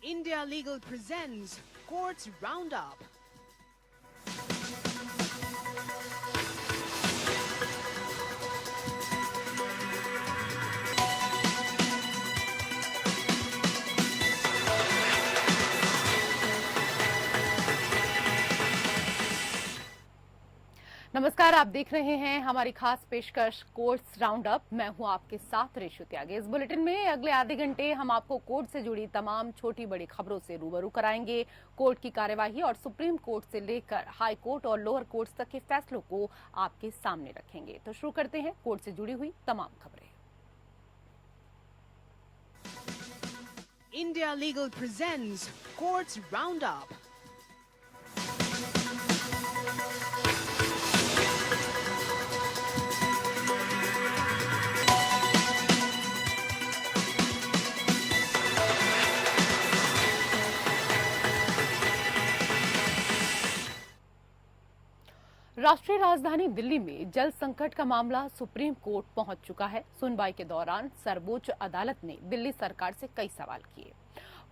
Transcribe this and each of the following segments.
India Legal presents Courts Roundup. नमस्कार, आप देख रहे हैं हमारी खास पेशकश कोर्ट्स राउंड अप। मैं हूं आपके साथ रेशु त्यागी। इस बुलेटिन में अगले आधे घंटे हम आपको कोर्ट से जुड़ी तमाम छोटी बड़ी खबरों से रूबरू कराएंगे। कोर्ट की कार्यवाही और सुप्रीम कोर्ट से लेकर हाई कोर्ट और लोअर कोर्ट तक के फैसलों को आपके सामने रखेंगे। तो शुरू करते हैं कोर्ट से जुड़ी हुई तमाम खबरें। India Legal presents Courts Roundup. राष्ट्रीय राजधानी दिल्ली में जल संकट का मामला सुप्रीम कोर्ट पहुंच चुका है। सुनवाई के दौरान सर्वोच्च अदालत ने दिल्ली सरकार से कई सवाल किए।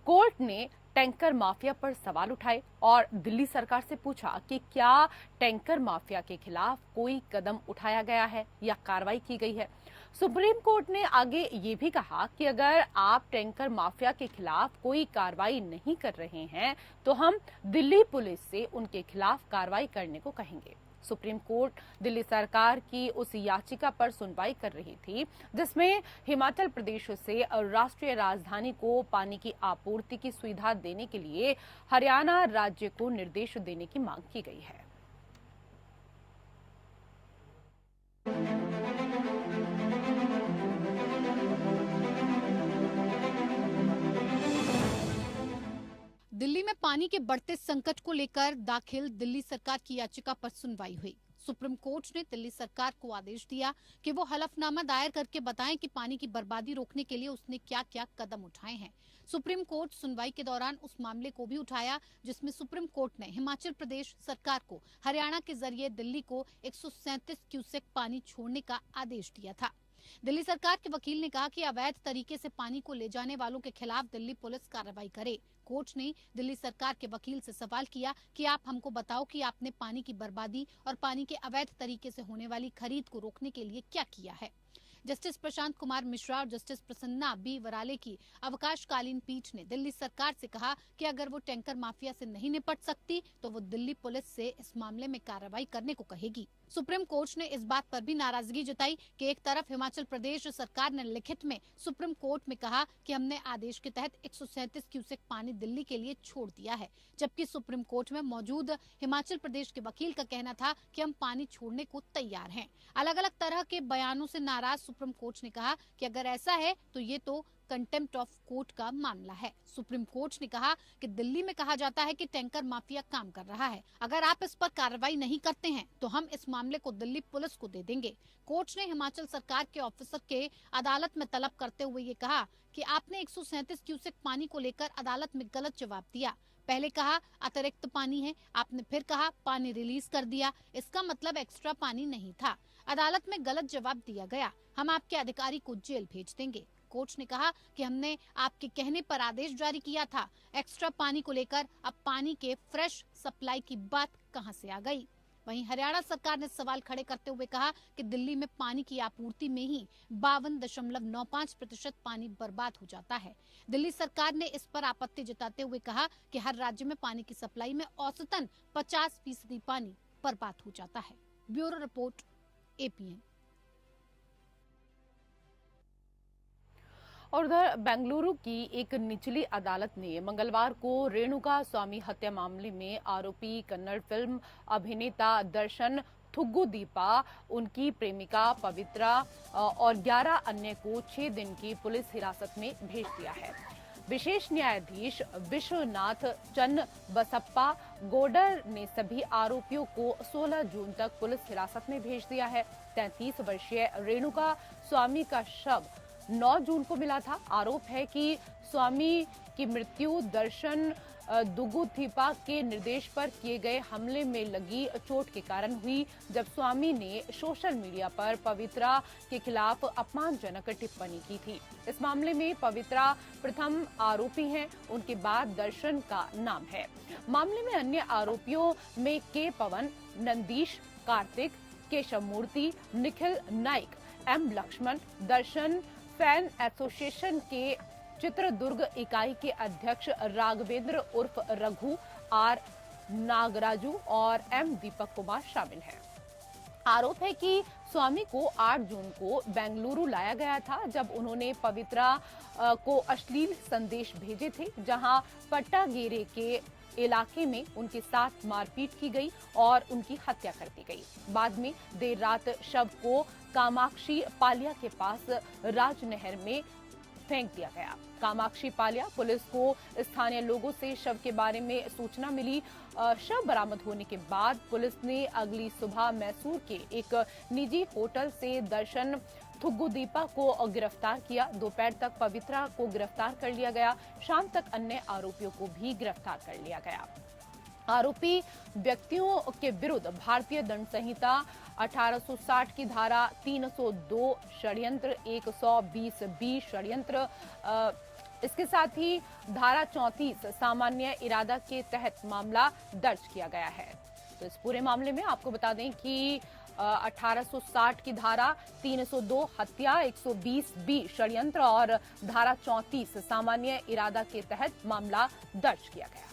कोर्ट ने टैंकर माफिया पर सवाल उठाए और दिल्ली सरकार से पूछा कि क्या टैंकर माफिया के खिलाफ कोई कदम उठाया गया है या कार्रवाई की गई है। सुप्रीम कोर्ट ने आगे ये भी कहा कि अगर आप टैंकर माफिया के खिलाफ कोई कार्रवाई नहीं कर रहे हैं तो हम दिल्ली पुलिस से उनके खिलाफ कार्रवाई करने को कहेंगे। सुप्रीम कोर्ट दिल्ली सरकार की उस याचिका पर सुनवाई कर रही थी जिसमें हिमाचल प्रदेश से राष्ट्रीय राजधानी को पानी की आपूर्ति की सुविधा देने के लिए हरियाणा राज्य को निर्देश देने की मांग की गई है। दिल्ली में पानी के बढ़ते संकट को लेकर दाखिल दिल्ली सरकार की याचिका पर सुनवाई हुई। सुप्रीम कोर्ट ने दिल्ली सरकार को आदेश दिया कि वो हलफनामा दायर करके बताएं कि पानी की बर्बादी रोकने के लिए उसने क्या क्या कदम उठाए हैं। सुप्रीम कोर्ट सुनवाई के दौरान उस मामले को भी उठाया जिसमें सुप्रीम कोर्ट ने हिमाचल प्रदेश सरकार को हरियाणा के जरिए दिल्ली को 137 क्यूसेक पानी छोड़ने का आदेश दिया था। दिल्ली सरकार के वकील ने कहा कि अवैध तरीके से पानी को ले जाने वालों के खिलाफ दिल्ली पुलिस कार्रवाई करे। कोर्ट ने दिल्ली सरकार के वकील से सवाल किया कि आप हमको बताओ कि आपने पानी की बर्बादी और पानी के अवैध तरीके से होने वाली खरीद को रोकने के लिए क्या किया है। जस्टिस प्रशांत कुमार मिश्रा और जस्टिस प्रसन्ना बी वराले की अवकाशकालीन पीठ ने दिल्ली सरकार से कहा कि अगर वो टैंकर माफिया से नहीं निपट सकती तो वो दिल्ली पुलिस से इस मामले में कार्रवाई करने को कहेगी। सुप्रीम कोर्ट ने इस बात पर भी नाराजगी जताई कि एक तरफ हिमाचल प्रदेश सरकार ने लिखित में सुप्रीम कोर्ट में कहा कि हमने आदेश के तहत 137 क्यूसेक पानी दिल्ली के लिए छोड़ दिया है, जबकि सुप्रीम कोर्ट में मौजूद हिमाचल प्रदेश के वकील का कहना था कि हम पानी छोड़ने को तैयार हैं। अलग अलग तरह के बयानों से नाराज सुप्रीम कोर्ट ने कहा कि अगर ऐसा है तो ये तो कंटेम्प्ट ऑफ कोर्ट का मामला है। सुप्रीम कोर्ट ने कहा कि दिल्ली में कहा जाता है कि टैंकर माफिया काम कर रहा है, अगर आप इस पर कार्रवाई नहीं करते हैं तो हम इस मामले को दिल्ली पुलिस को दे देंगे। कोर्ट ने हिमाचल सरकार के ऑफिसर के अदालत में तलब करते हुए ये कहा कि आपने 137 क्यूसेक पानी को लेकर अदालत में गलत जवाब दिया। पहले कहा अतिरिक्त पानी है, आपने फिर कहा पानी रिलीज कर दिया, इसका मतलब एक्स्ट्रा पानी नहीं था। अदालत में गलत जवाब दिया गया, हम आपके अधिकारी को जेल भेज देंगे। कोर्ट ने कहा कि हमने आपके कहने पर आदेश जारी किया था, एक्स्ट्रा पानी को लेकर अब पानी के फ्रेश सप्लाई की बात कहां से आ गई। वहीं हरियाणा सरकार ने सवाल खड़े करते हुए कहा कि दिल्ली में पानी की आपूर्ति में ही 52.95% पानी बर्बाद हो जाता है। दिल्ली सरकार ने इस पर आपत्ति जताते हुए कहा कि हर राज्य में पानी की सप्लाई में औसतन 50% पानी बर्बाद हो जाता है। Bureau report, APN. और उधर बेंगलुरु की एक निचली अदालत ने मंगलवार को रेणुका स्वामी हत्या मामले में आरोपी कन्नड़ फिल्म अभिनेता दर्शन थुग्गुदीपा, उनकी प्रेमिका पवित्रा और 11 अन्य को 6 दिन की पुलिस हिरासत में भेज दिया है। विशेष न्यायाधीश विश्वनाथ चन्न बसप्पा गोडर ने सभी आरोपियों को 16 जून तक पुलिस हिरासत में भेज दिया है। 33 वर्षीय रेणुका स्वामी का शव 9 जून को मिला था। आरोप है कि स्वामी की मृत्यु दर्शन दुगुथिपा के निर्देश पर किए गए हमले में लगी चोट के कारण हुई, जब स्वामी ने सोशल मीडिया पर पवित्रा के खिलाफ अपमानजनक टिप्पणी की थी। इस मामले में पवित्रा प्रथम आरोपी हैं, उनके बाद दर्शन का नाम है। मामले में अन्य आरोपियों में के पवन, नंदीश, कार्तिक, केशव मूर्ति, निखिल नाइक, एम लक्ष्मण, दर्शन फैन एसोसिएशन के चित्रदुर्ग इकाई के अध्यक्ष राघवेंद्र उर्फ रघु, आर नागराजू और एम दीपक कुमार शामिल हैं। आरोप है कि स्वामी को 8 जून को बेंगलुरु लाया गया था, जब उन्होंने पवित्रा को अश्लील संदेश भेजे थे, जहां पट्टागेरे के इलाके में उनके साथ मारपीट की गई और उनकी हत्या कर दी गई। बाद में देर रात शव को कामाक्षी पालिया के पास राजनहर में फेंक दिया गया। कामाक्षी पालिया पुलिस को स्थानीय लोगों से शव के बारे में सूचना मिली। शव बरामद होने के बाद पुलिस ने अगली सुबह मैसूर के एक निजी होटल से दर्शन थुग्गुदीपा को गिरफ्तार किया। दोपहर तक पवित्रा को गिरफ्तार कर लिया गया। शाम तक अन्य आरोपियों को भी गिरफ्तार कर लिया गया। आरोपी व्यक्तियों के विरुद्ध भारतीय दंड संहिता 1860 की धारा 302 षड्यंत्र, 120B षड्यंत्र, इसके साथ ही धारा 34 सामान्य इरादा के तहत मामला दर्ज किया गया है। तो इस पूरे मामले में आपको बता दें कि 1860 की धारा 302 हत्या, 120B षड्यंत्र और धारा 34 सामान्य इरादा के तहत मामला दर्ज किया गया।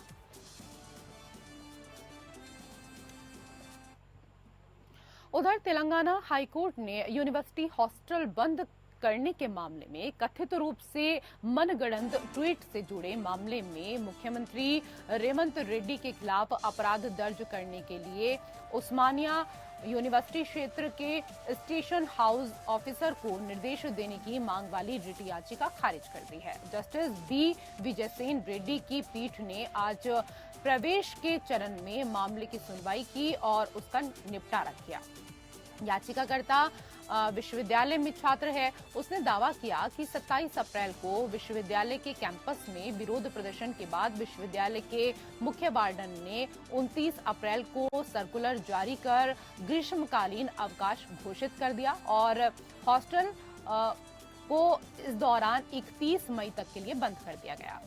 उधर तेलंगाना हाईकोर्ट ने यूनिवर्सिटी हॉस्टल बंद करने के मामले में कथित रूप से मनगढ़ंत ट्वीट से जुड़े मामले में मुख्यमंत्री रेवंत रेड्डी के खिलाफ अपराध दर्ज करने के लिए उस्मानिया यूनिवर्सिटी क्षेत्र के स्टेशन हाउस ऑफिसर को निर्देश देने की मांग वाली रिट याचिका खारिज कर दी है। जस्टिस बी विजयसेन रेड्डी की पीठ ने आज प्रवेश के चरण में मामले की सुनवाई की और उसका निपटारा किया। याचिकाकर्ता विश्वविद्यालय में छात्र है। उसने दावा किया कि 27 अप्रैल को विश्वविद्यालय के कैंपस में विरोध प्रदर्शन के बाद विश्वविद्यालय के मुख्य वार्डन ने 29 अप्रैल को सर्कुलर जारी कर ग्रीष्मकालीन अवकाश घोषित कर दिया और हॉस्टल को इस दौरान 31 मई तक के लिए बंद कर दिया गया।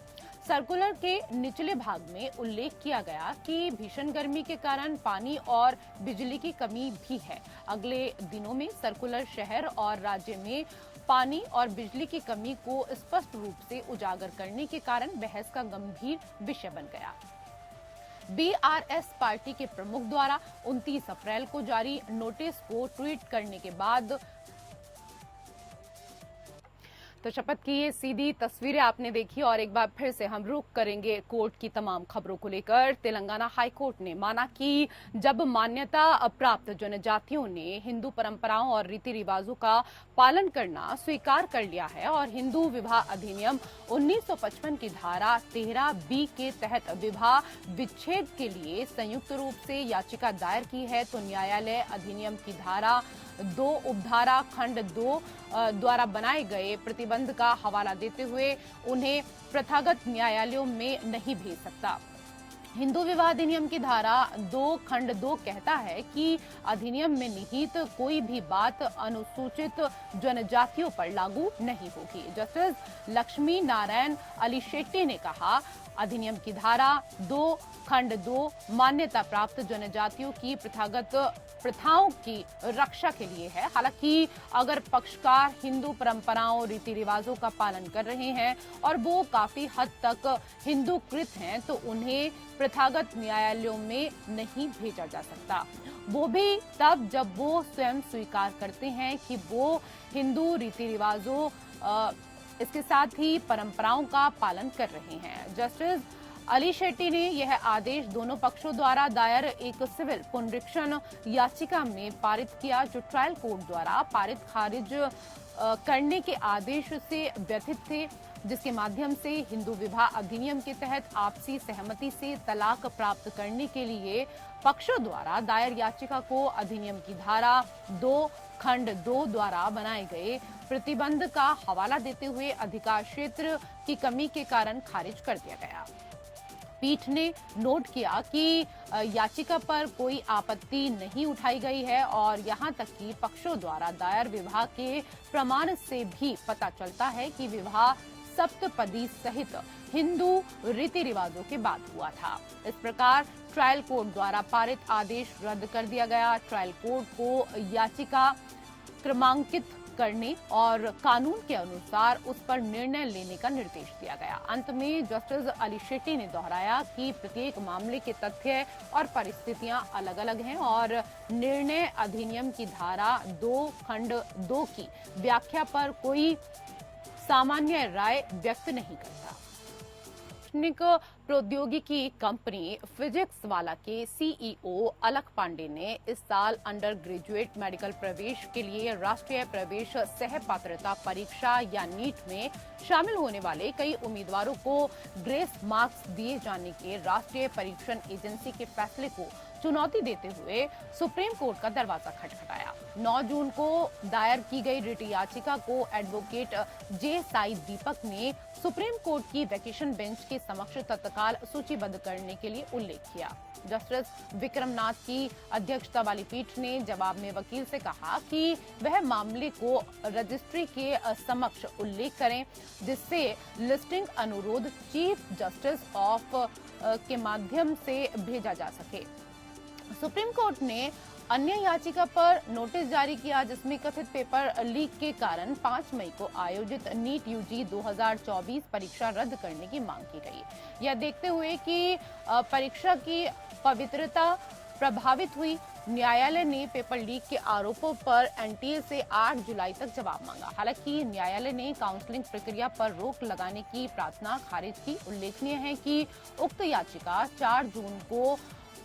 सर्कुलर के निचले भाग में उल्लेख किया गया कि भीषण गर्मी के कारण पानी और बिजली की कमी भी है। अगले दिनों में सर्कुलर शहर और राज्य में पानी और बिजली की कमी को स्पष्ट रूप से उजागर करने के कारण बहस का गंभीर विषय बन गया। बीआरएस पार्टी के प्रमुख द्वारा 29 अप्रैल को जारी नोटिस को ट्वीट करने के बाद तो शपथ की ये सीधी तस्वीरें आपने देखी और एक बार फिर से हम रुख करेंगे कोर्ट की तमाम खबरों को लेकर। तेलंगाना हाईकोर्ट ने माना कि जब मान्यता प्राप्त जनजातियों ने हिंदू परंपराओं और रीति रिवाजों का पालन करना स्वीकार कर लिया है और हिंदू विवाह अधिनियम 1955 की धारा 13B के तहत विवाह विच्छेद के लिए संयुक्त रूप से याचिका दायर की है, तो न्यायालय अधिनियम की धारा 2 उपधारा खंड 2 द्वारा बनाए गए प्रतिबंध का हवाला देते हुए उन्हें प्रथागत न्यायालयों में नहीं भेज सकता। हिंदू विवाह अधिनियम की धारा 2 खंड 2 कहता है कि अधिनियम में निहित कोई भी बात अनुसूचित जनजातियों पर लागू नहीं होगी। जस्टिस लक्ष्मी नारायण अली शेट्टी ने कहा, अधिनियम की धारा 2 खंड 2 मान्यता प्राप्त जनजातियों की प्रथागत प्रथाओं की रक्षा के लिए है। हालांकि अगर पक्षकार हिंदू परंपराओं रीति रिवाजों का पालन कर रहे हैं और वो काफी हद तक हिंदूकृत हैं, तो उन्हें प्रथागत न्यायालयों में नहीं भेजा जा सकता, वो भी तब जब वो स्वयं स्वीकार करते हैं कि वो हिंदू रीति रिवाजों इसके साथ ही परंपराओं का पालन कर रहे हैं। जस्टिस अली शेट्टी ने यह आदेश दोनों पक्षों द्वारा दायर एक सिविल पुनरीक्षण याचिका में पारित किया, जो ट्रायल कोर्ट द्वारा पारित खारिज करने के आदेश से व्यथित थे, जिसके माध्यम से हिंदू विवाह अधिनियम के तहत आपसी सहमति से तलाक प्राप्त करने के लिए पक्षों द्वारा दायर याचिका को अधिनियम की धारा 2 खंड 2 द्वारा बनाए गए प्रतिबंध का हवाला देते हुए अधिकार क्षेत्र की कमी के कारण खारिज कर दिया गया। पीठ ने नोट किया कि याचिका पर कोई आपत्ति नहीं उठाई गई है और यहां तक कि पक्षों द्वारा दायर विवाह के प्रमाण से भी पता चलता है कि विवाह सप्तपदी सहित हिंदू रीति रिवाजों के बाद हुआ था। इस प्रकार ट्रायल कोर्ट द्वारा पारित आदेश रद्द कर दिया गया। ट्रायल कोर्ट को याचिका क्रमांकित करने और कानून के अनुसार उस पर निर्णय लेने का निर्देश दिया गया। अंत में जस्टिस अली शेट्टी ने दोहराया कि प्रत्येक मामले के तथ्य और परिस्थितियां अलग-अलग हैं और निर्णय अधिनियम की धारा 2 खंड 2 की व्याख्या पर कोई सामान्य राय व्यक्त नहीं करता। शैक्षणिक प्रौद्योगिकी कंपनी फिजिक्स वाला के सीईओ अलख पांडे ने इस साल अंडर ग्रेजुएट मेडिकल प्रवेश के लिए राष्ट्रीय प्रवेश सह पात्रता परीक्षा या नीट में शामिल होने वाले कई उम्मीदवारों को ग्रेस मार्क्स दिए जाने के राष्ट्रीय परीक्षण एजेंसी के फैसले को चुनौती देते हुए सुप्रीम कोर्ट का दरवाजा खटखटाया। 9 जून को दायर की गई रिट याचिका को एडवोकेट जे साई दीपक ने सुप्रीम कोर्ट की वेकेशन बेंच के समक्ष तत्काल सूचीबद्ध करने के लिए उल्लेख किया। जस्टिस विक्रमनाथ की अध्यक्षता वाली पीठ ने जवाब में वकील से कहा कि वह मामले को रजिस्ट्री के समक्ष उल्लेख करें, जिससे लिस्टिंग अनुरोध चीफ जस्टिस ऑफ के माध्यम से भेजा जा सके। सुप्रीम कोर्ट ने अन्य याचिका पर नोटिस जारी किया, जिसमें कथित पेपर लीक के कारण 5 मई को आयोजित नीट यूजी 2024 परीक्षा रद्द करने की मांग की गई। यह देखते हुए कि परीक्षा की पवित्रता प्रभावित हुई, न्यायालय ने पेपर लीक के आरोपों पर एनटीए से 8 जुलाई तक जवाब मांगा। हालांकि न्यायालय ने काउंसलिंग प्रक्रिया पर रोक लगाने की प्रार्थना खारिज की। उल्लेखनीय है कि उक्त याचिका 4 जून को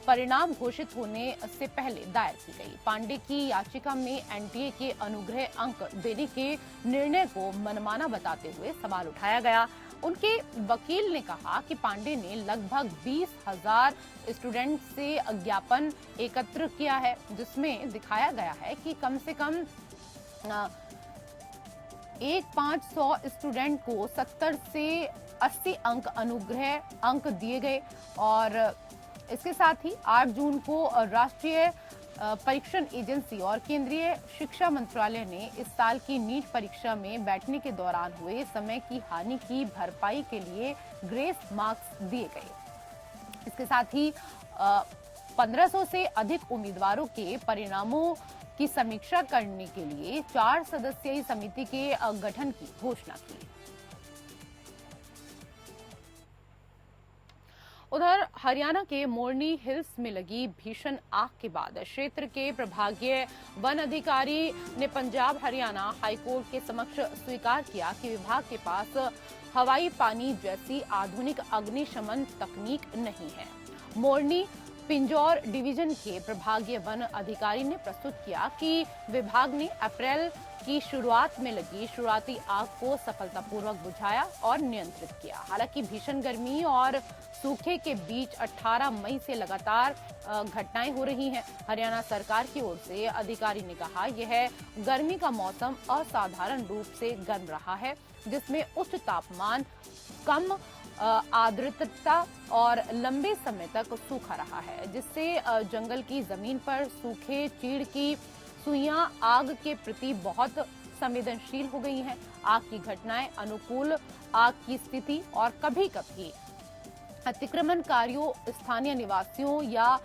परिणाम घोषित होने से पहले दायर की गई। पांडे की याचिका में एनटीए के अनुग्रह अंक देने के निर्णय को मनमाना बताते हुए सवाल उठाया गया। उनके वकील ने कहा कि पांडे ने लगभग 20,000 स्टूडेंट से ज्ञापन एकत्र किया है, जिसमें दिखाया गया है कि कम से कम 1,500 स्टूडेंट को 70 से 80 अंक अनुग्रह अंक दिए गए। और इसके साथ ही 8 जून को राष्ट्रीय परीक्षण एजेंसी और केंद्रीय शिक्षा मंत्रालय ने इस साल की नीट परीक्षा में बैठने के दौरान हुए समय की हानि की भरपाई के लिए ग्रेस मार्क्स दिए गए। इसके साथ ही 1500 से अधिक उम्मीदवारों के परिणामों की समीक्षा करने के लिए 4 सदस्यीय समिति के गठन की घोषणा की। उधर हरियाणा के मोरनी हिल्स में लगी भीषण आग के बाद क्षेत्र के प्रभागीय वन अधिकारी ने पंजाब हरियाणा हाईकोर्ट के समक्ष स्वीकार किया कि विभाग के पास हवाई पानी जैसी आधुनिक अग्निशमन तकनीक नहीं है। मोरनी पिंजौर डिवीजन के प्रभागीय वन अधिकारी ने प्रस्तुत किया कि विभाग ने अप्रैल की शुरुआत में लगी शुरुआती आग को सफलतापूर्वक बुझाया और नियंत्रित किया। हालांकि भीषण गर्मी और सूखे के बीच 18 मई से लगातार घटनाएं हो रही हैं। हरियाणा सरकार की ओर से अधिकारी ने कहा, यह गर्मी का मौसम असाधारण रूप से गर्म रहा है, जिसमें उच्च तापमान, कम आर्द्रता और लंबे समय तक सूखा रहा है, जिससे जंगल की जमीन पर सूखे चीड़ की सुइयां आग के प्रति बहुत संवेदनशील हो गई हैं। आग की घटनाएं, अनुकूल आग की स्थिति और कभी-कभी अतिक्रमणकारियों, स्थानीय निवासियों या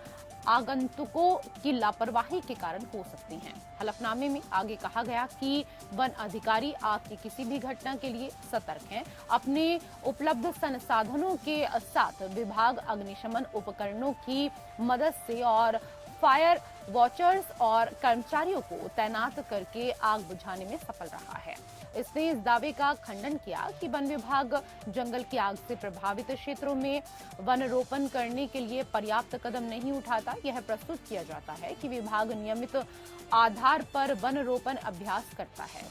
आगंतुकों की लापरवाही के कारण हो सकती हैं। हलफनामे में आगे कहा गया कि वन अधिकारी आग की किसी भी घटना के लिए सतर्क हैं। अपने उपलब्ध संसाधनों के साथ विभाग अग्निशमन उपकरणों की मदद से और फायर वॉचर्स और कर्मचारियों को तैनात करके आग बुझाने में सफल रहा है। इसने इस दावे का खंडन किया कि वन विभाग जंगल की आग से प्रभावित क्षेत्रों में वन रोपण करने के लिए पर्याप्त कदम नहीं उठाता। यह प्रस्तुत किया जाता है कि विभाग नियमित आधार पर वन रोपण अभ्यास करता है।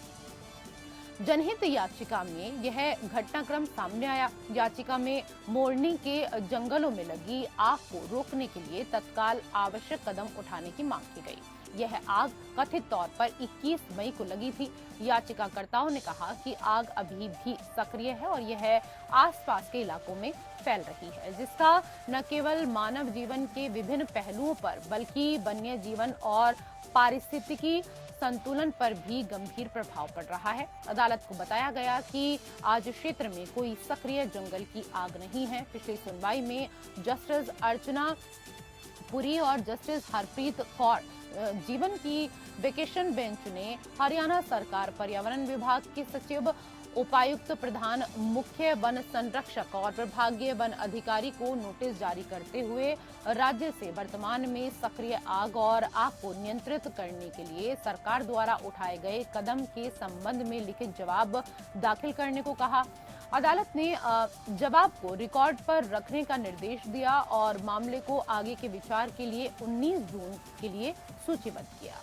जनहित याचिका में यह घटनाक्रम सामने आया। याचिका में मोरनी के जंगलों में लगी आग को रोकने के लिए तत्काल आवश्यक कदम उठाने की मांग की गई। यह आग कथित तौर पर 21 मई को लगी थी। याचिकाकर्ताओं ने कहा कि आग अभी भी सक्रिय है और यह आसपास के इलाकों में फैल रही है, जिसका न केवल मानव जीवन के विभिन्न पहलुओं पर बल्कि वन्य जीवन और पारिस्थितिकी संतुलन पर भी गंभीर प्रभाव पड़ रहा है। अदालत को बताया गया कि आज क्षेत्र में कोई सक्रिय जंगल की आग नहीं है। पिछली सुनवाई में जस्टिस अर्चना पुरी और जस्टिस हरप्रीत कौर जीवन की वेकेशन बेंच ने हरियाणा सरकार, पर्यावरण विभाग के सचिव, उपायुक्त, प्रधान मुख्य वन संरक्षक और विभागीय वन अधिकारी को नोटिस जारी करते हुए राज्य से वर्तमान में सक्रिय आग और आग को नियंत्रित करने के लिए सरकार द्वारा उठाए गए कदम के संबंध में लिखित जवाब दाखिल करने को कहा। अदालत ने जवाब को रिकॉर्ड पर रखने का निर्देश दिया और मामले को आगे के विचार के लिए 19 जून के लिए सूचीबद्ध किया।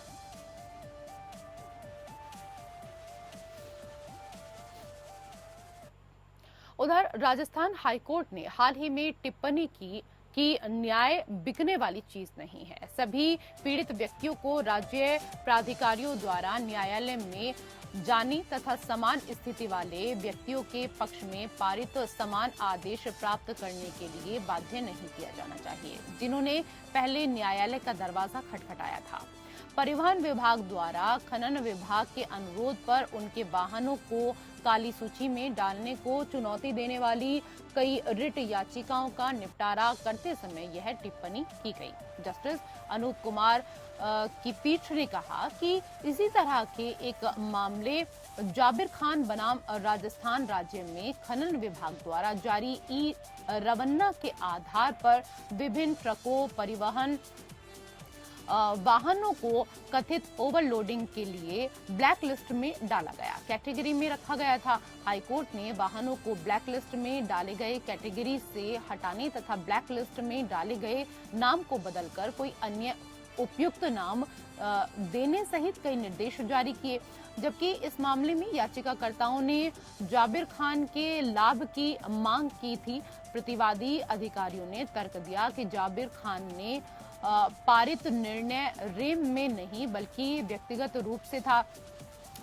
उधर राजस्थान हाईकोर्ट ने हाल ही में टिप्पणी की कि न्याय बिकने वाली चीज नहीं है। सभी पीड़ित व्यक्तियों को राज्य प्राधिकारियों द्वारा न्यायालय में जानी तथा समान स्थिति वाले व्यक्तियों के पक्ष में पारित समान आदेश प्राप्त करने के लिए बाध्य नहीं किया जाना चाहिए, जिन्होंने पहले न्यायालय का दरवाजा खटखटाया था। परिवहन विभाग द्वारा खनन विभाग के अनुरोध पर उनके वाहनों को काली सूची में डालने को चुनौती देने वाली कई रिट याचिकाओं का निपटारा करते समय यह टिप्पणी की गई। जस्टिस अनूप कुमार की पीठ ने कहा कि इसी तरह के एक मामले जाबिर खान बनाम राजस्थान राज्य में खनन विभाग द्वारा जारी ई रवन्ना के आधार पर विभिन्न ट्रकों, परिवहन वाहनों को कथित ओवरलोडिंग के लिए ब्लैक लिस्ट में डाला गया, कैटेगरी में रखा गया था। हाईकोर्ट ने वाहनों को ब्लैक लिस्ट में डाले गए कैटेगरी से हटाने तथा ब्लैक लिस्ट में डाले गए नाम को बदलकर कोई अन्य उपयुक्त नाम देने सहित कई निर्देश जारी किए। जबकि इस मामले में याचिकाकर्ताओं ने जाबिर खान के लाभ की मांग की थी। प्रतिवादी अधिकारियों ने तर्क दिया कि जाबिर खान ने पारित निर्णय रेम में नहीं बल्कि व्यक्तिगत रूप से था,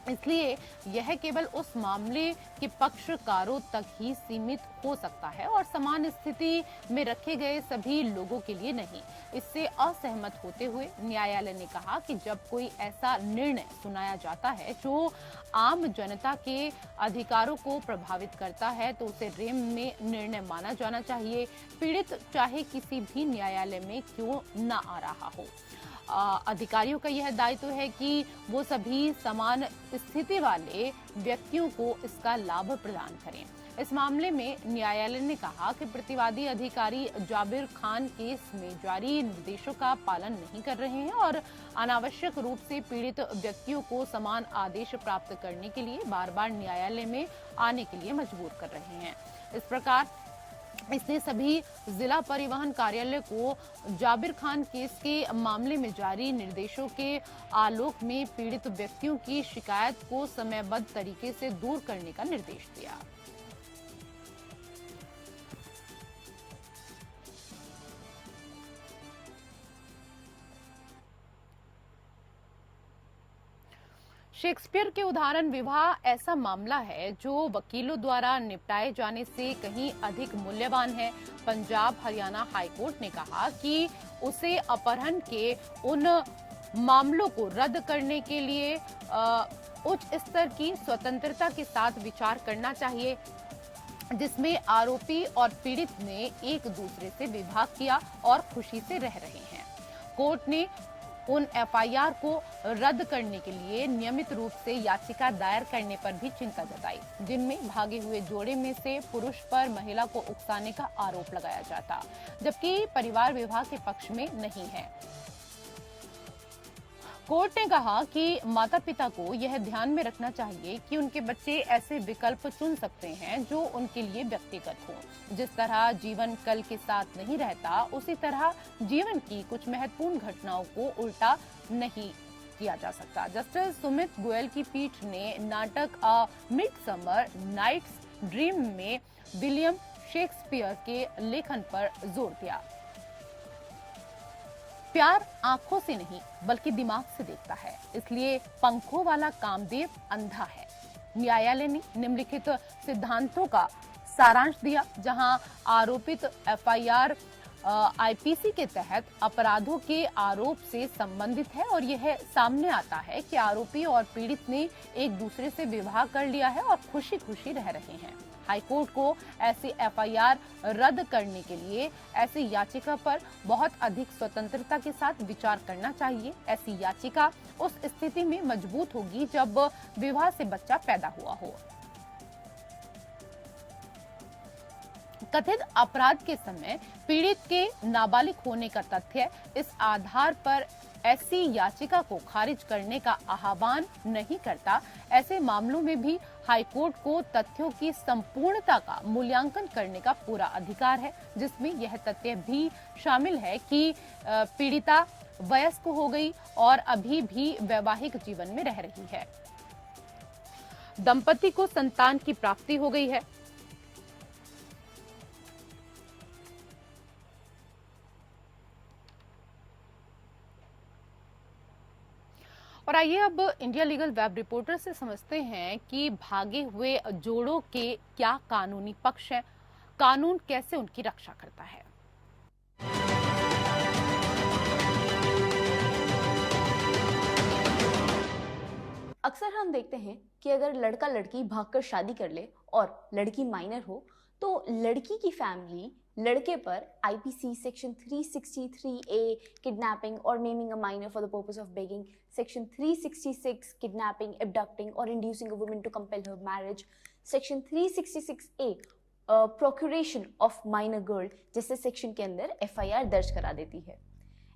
इसलिए यह केवल उस मामले के पक्षकारों तक ही सीमित हो सकता है और समान स्थिति में रखे गए सभी लोगों के लिए नहीं। इससे असहमत होते हुए न्यायालय ने कहा कि जब कोई ऐसा निर्णय सुनाया जाता है जो आम जनता के अधिकारों को प्रभावित करता है तो उसे रेम में निर्णय माना जाना चाहिए, पीड़ित चाहे किसी भी न्यायालय में क्यों न आ रहा हो। अधिकारियों का यह दायित्व है कि वो सभी समान स्थिति वाले व्यक्तियों को इसका लाभ प्रदान करें। इस मामले में न्यायालय ने कहा कि प्रतिवादी अधिकारी जाबिर खान केस में जारी निर्देशों का पालन नहीं कर रहे हैं और अनावश्यक रूप से पीड़ित व्यक्तियों को समान आदेश प्राप्त करने के लिए बार बार न्यायालय में आने के लिए मजबूर कर रहे हैं। इस प्रकार इसने सभी जिला परिवहन कार्यालय को जाबिर खान केस के मामले में जारी निर्देशों के आलोक में पीड़ित व्यक्तियों की शिकायत को समयबद्ध तरीके से दूर करने का निर्देश दिया। शेक्सपियर के उदाहरण विवाह ऐसा मामला है जो वकीलों द्वारा निपटाए जाने से कहीं अधिक मूल्यवान है। पंजाब हरियाणा हाईकोर्ट ने कहा कि उसे अपहरण के उन मामलों को रद्द करने के लिए उच्च स्तर की स्वतंत्रता के साथ विचार करना चाहिए जिसमें आरोपी और पीड़ित ने एक दूसरे से विवाह किया और खुशी से रह रहे हैं। कोर्ट ने उन एफआईआर को रद्द करने के लिए नियमित रूप से याचिका दायर करने पर भी चिंता जताई, जिनमें भागे हुए जोड़े में से पुरुष पर महिला को उकसाने का आरोप लगाया जाता, जबकि परिवार विवाह के पक्ष में नहीं है। कोर्ट ने कहा कि माता पिता को यह ध्यान में रखना चाहिए कि उनके बच्चे ऐसे विकल्प चुन सकते हैं जो उनके लिए व्यक्तिगत हों। जिस तरह जीवन कल के साथ नहीं रहता, उसी तरह जीवन की कुछ महत्वपूर्ण घटनाओं को उल्टा नहीं किया जा सकता। जस्टिस सुमित गोयल की पीठ ने नाटक अ मिडसमर नाइट्स ड्रीम में विलियम शेक्सपियर के लेखन पर जोर दिया। प्यार आंखों से नहीं बल्कि दिमाग से देखता है, इसलिए पंखों वाला कामदेव अंधा है। न्यायालय ने निम्नलिखित सिद्धांतों का सारांश दिया, जहां आरोपित एफआईआर आईपीसी के तहत अपराधों के आरोप से संबंधित है और यह सामने आता है कि आरोपी और पीड़ित ने एक दूसरे से विवाह कर लिया है और खुशी खुशी रह रहे हैं। हाईकोर्ट को ऐसी एफआईआर रद्द करने के लिए ऐसी याचिका पर बहुत अधिक स्वतंत्रता के साथ विचार करना चाहिए। ऐसी याचिका उस स्थिति में मजबूत होगी जब विवाह से बच्चा पैदा हुआ हो। कथित अपराध के समय पीड़ित के नाबालिग होने का तथ्य इस आधार पर ऐसी याचिका को खारिज करने का आह्वान नहीं करता। ऐसे मामलों में भी हाईकोर्ट को तथ्यों की संपूर्णता का मूल्यांकन करने का पूरा अधिकार है, जिसमें यह तथ्य भी शामिल है कि पीड़िता वयस्क हो गई और अभी भी वैवाहिक जीवन में रह रही है। दंपति को संतान की प्राप्ति हो गई है। और आइए अब इंडिया लीगल वेब रिपोर्टर से समझते हैं कि भागे हुए जोड़ों के क्या कानूनी पक्ष हैं, कानून कैसे उनकी रक्षा करता है। अक्सर हम देखते हैं कि अगर लड़का लड़की भागकर शादी कर ले और लड़की माइनर हो तो लड़की की फैमिली लड़के पर आईपीसी सेक्शन 363A किडनैपिंग और maiming a minor for the purpose of begging, section 366 kidnapping, abducting और inducing a woman to compel her marriage, section 366A procuration of minor girl जैसे सेक्शन के अंदर एफआईआर दर्ज करा देती है।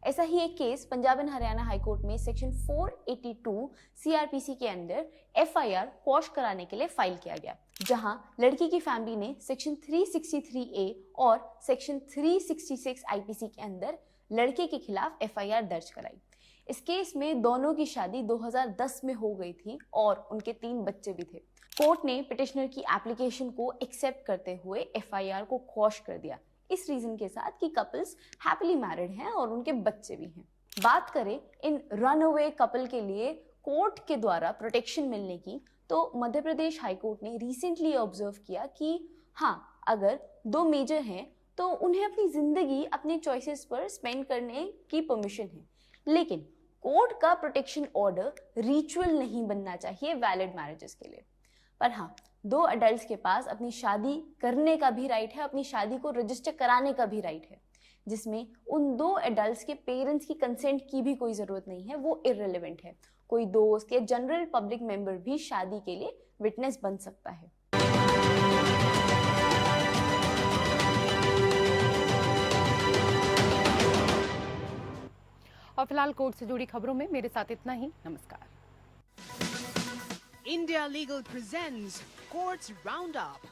ऐसा ही एक case Punjab and Haryana high court में सेक्शन 482 सीआरपीसी के अंदर एफआईआर क्वॉश कराने के लिए फाइल किया गया, जहां लड़की की फैमिली ने सेक्शन 363A और सेक्शन 366 आईपीसी के अंदर लड़के के खिलाफ एफआईआर दर्ज कराई। इस केस में दोनों की शादी 2010 में हो गई थी और उनके 3 बच्चे भी थे। कोर्ट ने पिटिशनर की एप्लीकेशन को एक्सेप्ट करते हुए एफआईआर को क्वॉश कर दिया, इस रीजन के साथ कि कपल्स हैप्पीली मैरिड हैं और उनके बच्चे भी हैं। बात करें इन रनअवे कपल के लिए कोर्ट के द्वारा प्रोटेक्शन मिलने की, तो मध्य प्रदेश हाईकोर्ट ने रिसेंटली ऑब्जर्व किया कि हाँ, अगर 2 मेजर हैं तो उन्हें अपनी जिंदगी अपने चॉइसेस पर स्पेंड करने की परमिशन है, लेकिन कोर्ट का प्रोटेक्शन ऑर्डर रिचुअल नहीं बनना चाहिए वैलिड मैरिजेस के लिए। पर हाँ, 2 अडल्ट्स के पास अपनी शादी करने का भी राइट है, अपनी शादी को रजिस्टर कराने का भी राइट है, जिसमें उन 2 एडल्ट्स के पेरेंट्स की कंसेंट की भी कोई जरूरत नहीं है, वो इररिलेवेंट है। कोई दोस्त या जनरल पब्लिक मेंबर भी शादी के लिए विटनेस बन सकता है। और फिलहाल कोर्ट से जुड़ी खबरों में मेरे साथ इतना ही। नमस्कार। India Legal presents Courts Roundup.